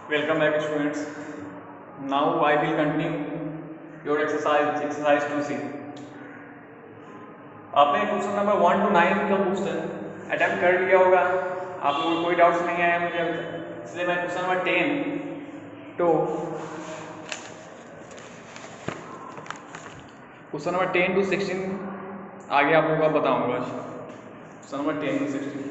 Welcome back, students. Now I will continue your exercise 2C. आपने question number 1 to 9 का question attempt कर लिया होगा। आप लोगों को कोई डाउट्स नहीं आया मुझे अभी तक, इसलिए मैं क्वेश्चन नंबर 10 to 16 आगे आप लोगों को बताऊंगा। Question number 10 to 16।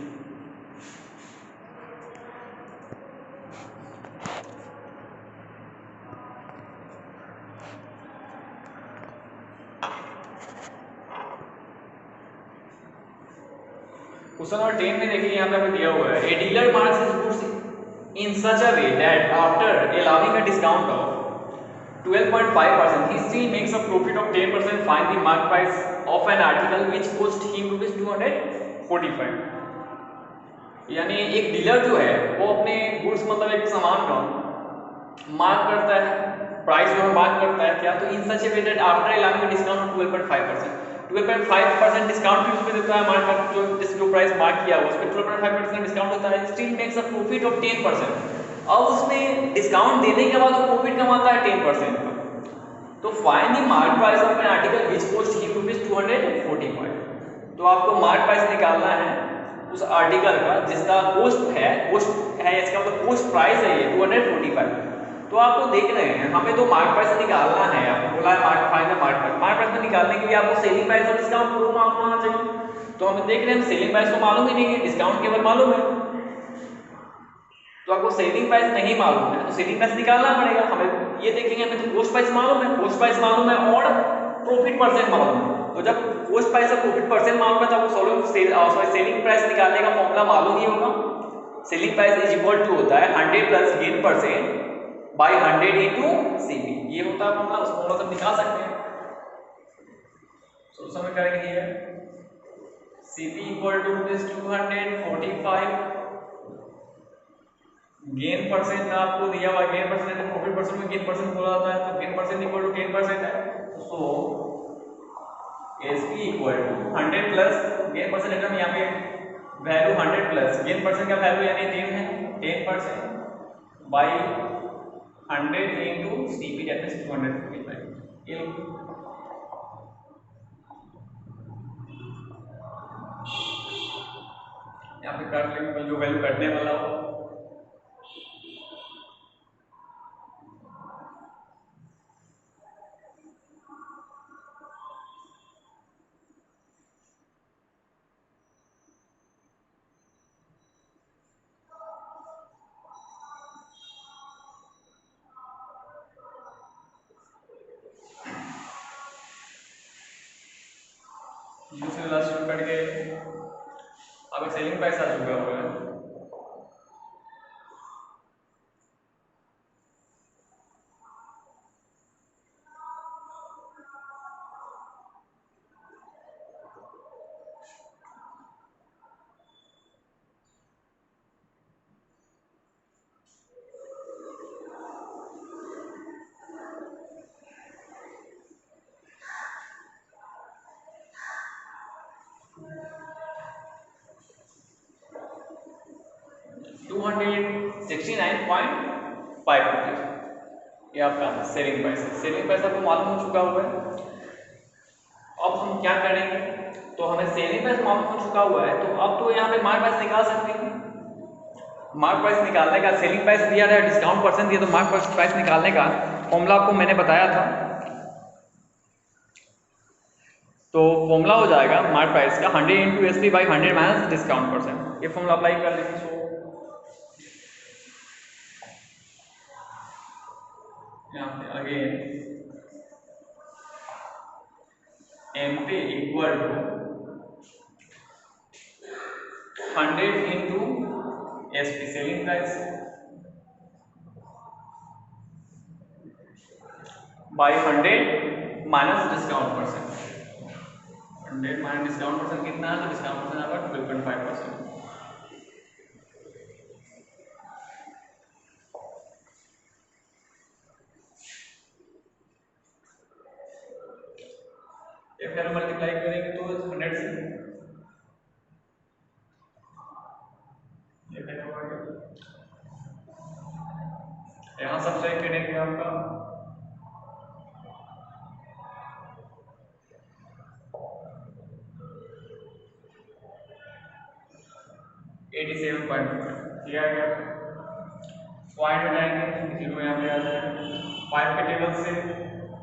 Question number 10 में देखिए यहाँ पे हमें दिया हुआ है, a dealer marks his goods in such a way that after allowing a discount of 12.5% he still makes a profit of 10%. Find the mark price of an article which cost him rupees 245. यानी एक dealer जो है वो अपने goods मतलब एक सामान का मार्क करता है, प्राइस जो है मार्क करता है क्या, तो in such a way that after allowing a discount of 12.5%, 12.5% discount भी उसमें देता है, मार्क जो प्राइस मार्क किया हुआ उस पर 12.5% डिस्काउंट होता है, still makes a profit of 10%। अब उसमें डिस्काउंट देने के बाद वो प्रॉफिट कमाता है 10% का। तो find the mark price of an article which cost him rupees 245। तो आपको मार्क प्राइस निकालना है उस आर्टिकल का जिसका कोस्ट है इसका मतलब कोस्ट प्राइस है ये 245। तो आपको देख रहे हैं हमें तो मार्क प्राइस निकालना है, आपको बोला है मार्क प्राइस को निकालने के लिए आपको सेलिंग प्राइस और डिस्काउंट दोनों मालूम होना चाहिए। तो हम देख रहे हैं सेलिंग प्राइस तो मालूम ही नहीं है, डिस्काउंट केवल मालूम है। तो आपको सेलिंग प्राइस नहीं मालूम है तो सेलिंग प्राइस निकालना पड़ेगा। हमें ये देखेंगे हमें तो कोस्ट प्राइस मालूम है, और प्रॉफिट परसेंट मालूम है। तो जब कोस्ट प्राइस और प्रॉफिट परसेंट मालूम है तो आपको सेलिंग प्राइस निकालने का फॉर्मूला मालूम ही होगा। Selling price is equal to होता है 100 plus gain percent by 100 into CP, ये होता है फॉर्मूला। उस फॉर्मूला से निकाल सकते हैं। सोल्यूशन में करेंगे ये CP equal to 245, gain percent आपको दिया हुआ, गेन परसेंट प्रॉफिट परसेंट में गेन परसेंट बोला जाता है, तो गेन परसेंट इक्वल टू 10% है। So SP equal to 100 plus gain percent एकदम यहाँ पे वैल्यू 100 प्लस गेन परसेंट का वैल्यू यानी 10 है, 10% by 100 into CP that means 245। ये यहाँ पे काट लेंगे जो वैल्यू कटने वाला हो। दूसरे लास्ट में कट गए, अब एक सेलिंग प्राइस आ चुका हुआ है। ₹269.5 ये आपका सेलिंग प्राइस है। सेलिंग प्राइस आपको मालूम हो चुका हुआ है। अब हम क्या करेंगे, तो हमें सेलिंग प्राइस मालूम हो चुका हुआ है तो अब तो यहाँ पे मार्क प्राइस निकाल सकते हैं। मार्क प्राइस निकालने का सेलिंग प्राइस दिया है, डिस्काउंट परसेंट दिया, तो मार्क प्राइस निकालने का फॉर्मूला आपको मैंने बताया था। तो फॉर्मूला हो जाएगा मार्क प्राइस का 100 into SP by 100 minus discount percent. ये फॉर्मूला अप्लाई कर लीजिए। सो यहाँ पे again MP equal to 100 into SP selling price by 100 minus discount percent. 100 minus discount percent कितना है, तो डिस्काउंट परसेंट आपका 12.5%। ये फिर मल्टीप्लाई करेंगे तो 100 से ये क्या होगा कौन सा स्ट्राइक करेंगे आपका 87.5 ठीक है क्या पॉइंट बनाएंगे 0 यहाँ पे आ जाएगा 5 के टेबल से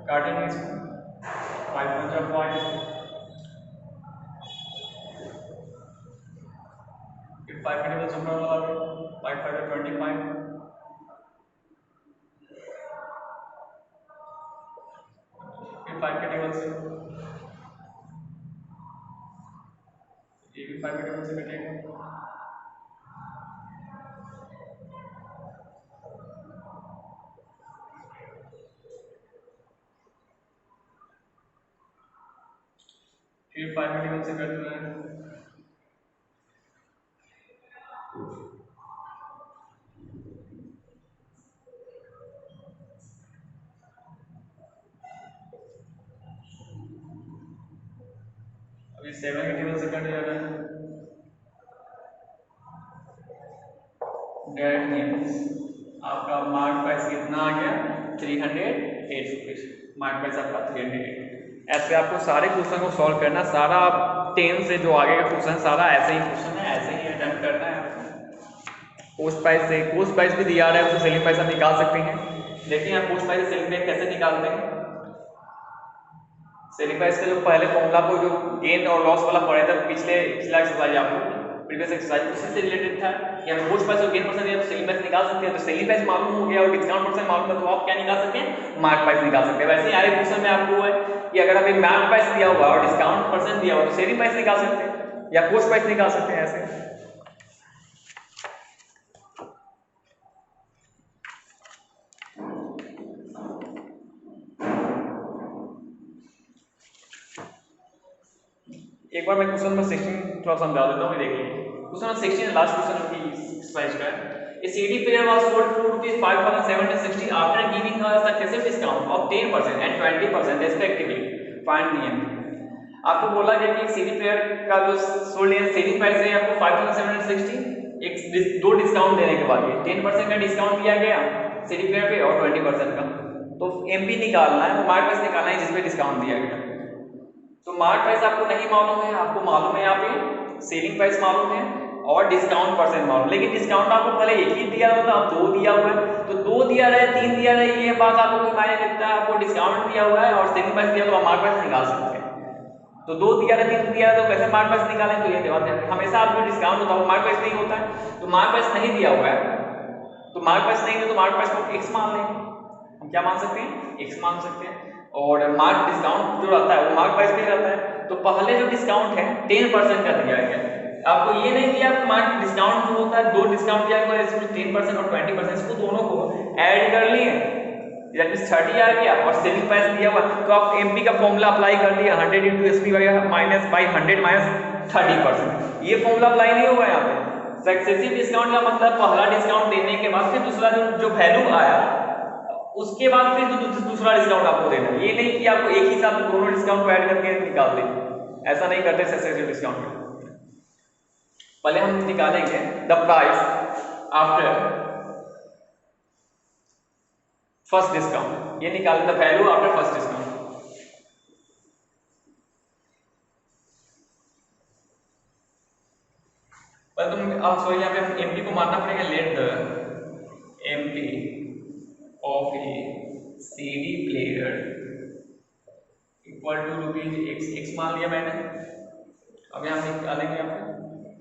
काटेंगे इसको 5 पंजा पॉइंट फिर 5 के टेबल से ऊपर वाला 5 5 25 फिर 5 के टेबल से ये भी 5 के टेबल से कटेगा फिर 5 के टेबल से कट रहा है अभी 7 के टेबल से कट जा रहा है डेट मीन्स आपका मार्क प्राइस कितना आ गया 308 रुपीज मार्क प्राइस आपका 308 ऐसे आपको सारे क्वेश्चन को सॉल्व करना सारा 10 से जो आगे का क्वेश्चन सारा ऐसे ही क्वेश्चन है ऐसे ही अटेम्प्ट करना है आपको कोस्ट प्राइस से कोस्ट प्राइस भी दिया रहा है उससे सेलिंग प्राइस आप निकाल सकते हैं देखिए आप कोस्ट प्राइस से सेलिंग प्राइस कैसे निकालते हैं सेलिंग प्राइस का जो पहले फॉर्मूला को जो गेन और लॉस वाला पढ़े थे पिछला एक्सरसाइज आपको प्रीवियस एक्सरसाइज उसी से रिलेटेड था कि हम कोस्ट प्राइस और गेन परसेंट या तो सेलिंग प्राइस निकाल सकते हैं तो सेलिंग प्राइस मालूम हो गया और डिस्काउंट परसेंट मालूम है तो आप क्या निकाल सकते हैं मार्क प्राइस निकाल सकते हैं वैसे ही आगे क्वेश्चन में आपको है कि अगर अभी मार्क प्राइस दिया हुआ और डिस्काउंट परसेंट दिया हुआ तो सेलिंग प्राइस निकाल सकते हैं या कोस्ट प्राइस निकाल सकते हैं ऐसे एक बार मैं क्वेश्चन नंबर 16 थोड़ा समझा देता हूँ देख लीजिए क्वेश्चन नंबर 16 लास्ट क्वेश्चन की एक्सरसाइज का है A CD player was sold for ₹5,760 after giving a successive discount of 10% and 20% respectively. Find the end. आपको बोला गया कि CD player का जो सोल्ड या सेलिंग प्राइस है आपको 5,760 एक दो डिस्काउंट देने के बाद 10% का डिस्काउंट दिया गया CD player पे और 20% का तो MP निकालना है मार्क प्राइस निकालना है जिसपे डिस्काउंट दिया गया तो मार्क प्राइस आपको नहीं मालूम है आपको मालूम है यहाँ पे सेलिंग प्राइस मालूम है और डिस्काउंट परसेंट मालूम लेकिन डिस्काउंट आपको पहले एक ही दिया होता अब दो दिया हुआ है तो दो दिया रहे तीन दिया रहे ये बात आपको कोई मायने रखता है आपको डिस्काउंट दिया हुआ है और सेलिंग प्राइस दिया तो आप मार्क प्राइस निकाल सकते हैं तो दो दिया रहे तीन दिया रहे तो कैसे मार्क प्राइस निकालें तो ये बात है हमेशा आपको डिस्काउंट होता है मार्क प्राइस नहीं होता है तो मार्क प्राइस नहीं दिया हुआ है तो मार्क प्राइस नहीं है तो मार्क प्राइस को एक्स मान लेंगे हम क्या मान सकते हैं एक्स मान सकते हैं और मार्क डिस्काउंट जो रहता है वो मार्क प्राइस पे रहता है तो पहले जो डिस्काउंट है 10% का दिया गया आपको ये नहीं दिया मार्क डिस्काउंट जो होता है दो डिस्काउंट दिया गया इसमें 10% और 20% इसको दोनों को ऐड कर लिए दैट मींस 30 आ गया और सेलिंग प्राइस दिया हुआ तो आप एमपी का फॉर्मूला अप्लाई कर दिया 100 * एसपी माइनस बाय 100 माइनस 30% ये फॉर्मूला अप्लाई नहीं होगा यहाँ पे सक्सेसिव डिस्काउंट का मतलब पहला डिस्काउंट देने के बाद फिर दूसरा जो वैल्यू आया उसके बाद फिर दूसरा डिस्काउंट आपको देना ये नहीं कि आपको एक ही साथ दोनों डिस्काउंट को ऐड करके निकाल दें ऐसा नहीं करते सक्सेसिव डिस्काउंट पहले हम निकालेंगे the price after first discount ये निकालें the value after first discount पर तुम आप सॉरी यहाँ पे एमपी को मानना पड़ेगा let the MP of a CD player equal to ₹x मान लिया मैंने अब यहाँ निकालेंगे यहाँ पे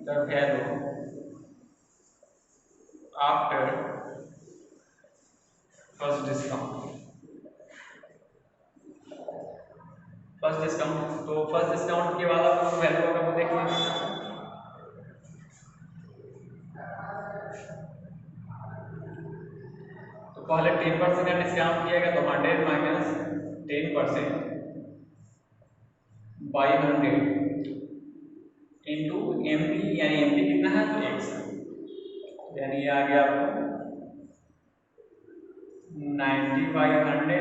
the value after first discount तो फर्स्ट डिस्काउंट के बाद आपको वैल्यू होगा वो देखिए पहले 10% का डिस्काउंट किया गया तो 100 माइनस 10% बाई 100 इंटू एमपी यानी एमपी कितना है तो एक्स यानी ये आ गया आपको 90 बाई 100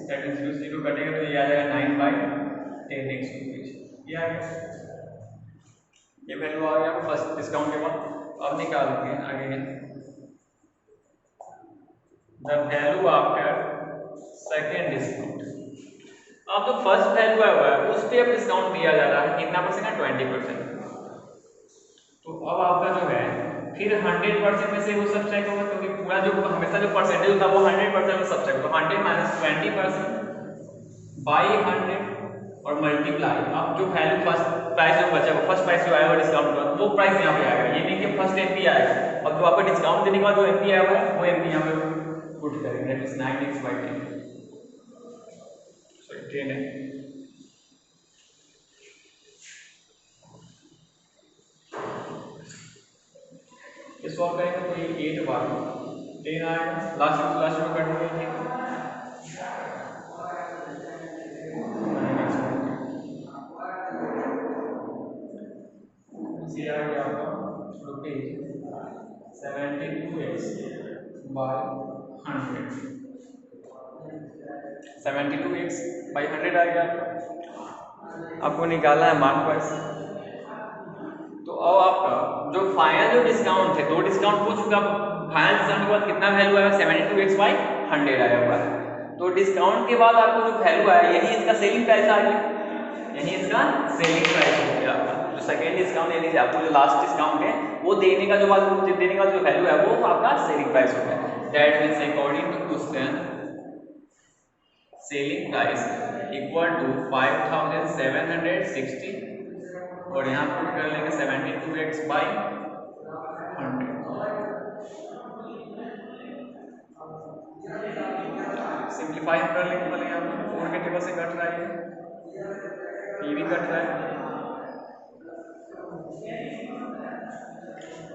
दैट इज 0 कटेगा तो ये आ जाएगा 9 बाई 10x ये आ गया ये वैल्यू आ गया फर्स्ट डिस्काउंट के बाद अब निकालते हैं आगे the value after second discount. अब जो फर्स्ट वैल्यू आया हुआ है उस पर अब डिस्काउंट दिया जा रहा है, कितना परसेंट है? 20%। तो अब आपका जो है फिर 100% में से वो सब्ट्रैक्ट होगा, क्योंकि पूरा जो हमेशा जो परसेंटेज होता है वो 100% में सब्ट्रैक्ट, तो 100 माइनस 20% बाई 100 और मल्टीप्लाई। अब जो वैल्यू फर्स्ट प्राइस जो बचा वो फर्स्ट प्राइस जो आएगा डिस्काउंट का वो प्राइस यहाँ पे आएगा, ये नहीं कि फर्स्ट एमपी आएगा। अब जो आपका डिस्काउंट देने के बाद जो एमपी आया हुआ है वो एमपी यहाँ पे पुट करेंगे, दैट इज 9x/10। सॉरी 10 है। ये सॉल्व करेंगे तो ये 8/10 आएगा, लास्ट में करने में ये आ गया आपका रुपीज 72x/100, 72x/100 आ गया। आपको निकालना है मार्क प्राइस। तो अब आपका जो फाइनल जो डिस्काउंट है, दो डिस्काउंट हो चुका, फाइनल डिस्काउंट के बाद कितना वैल्यू आया? 72x/100 आया हुआ है। तो डिस्काउंट के बाद आपको जो वैल्यू आया यही इसका सेलिंग प्राइस आ गया, यही इसका सेलिंग प्राइस हो गया आपका। जो सेकेंड डिस्काउंट यानी आपको जो लास्ट डिस्काउंट है वो देने का जो वैल्यू है वो आपका सेलिंग प्राइस हो गया। That means according to question selling price equal to 5760 और यहाँ पुट कर लेंगे 72x/100। सिंप्लीफाई हम कर लेंगे, पहले यहाँ पे 4 के टेबल से कट रहा है, ये भी कट रहा है।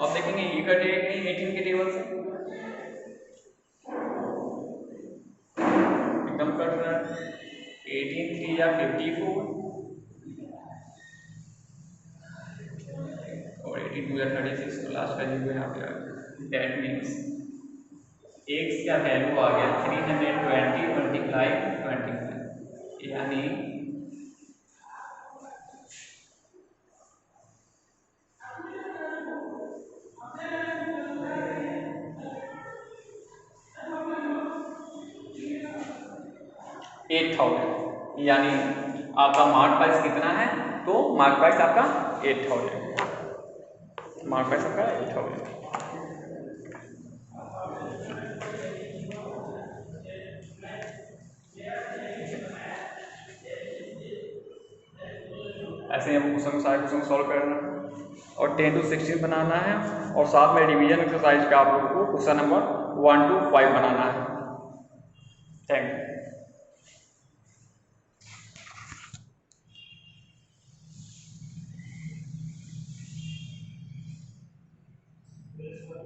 अब देखेंगे ये कटेगा कि 18 के टेबल से, एकदम कट रहा है। 18 3 या 54 और 82 या 36, तो लास्ट वैल्यू यहाँ पे आ गया। दैट मीन्स x का वैल्यू आ गया 320 मल्टीप्लाई 25, यानी 8000, यानी आपका मार्क प्राइस कितना है? तो मार्क प्राइस आपका 8000, मार्क प्राइस आपका 8000। ऐसे ही हमको क्वेश्चन सारे क्वेश्चन सॉल्व करना है और 10 to 16 बनाना है, और साथ में रिवीजन एक्सरसाइज का आप लोगों को क्वेश्चन नंबर 1 to 5 बनाना है। Thank you.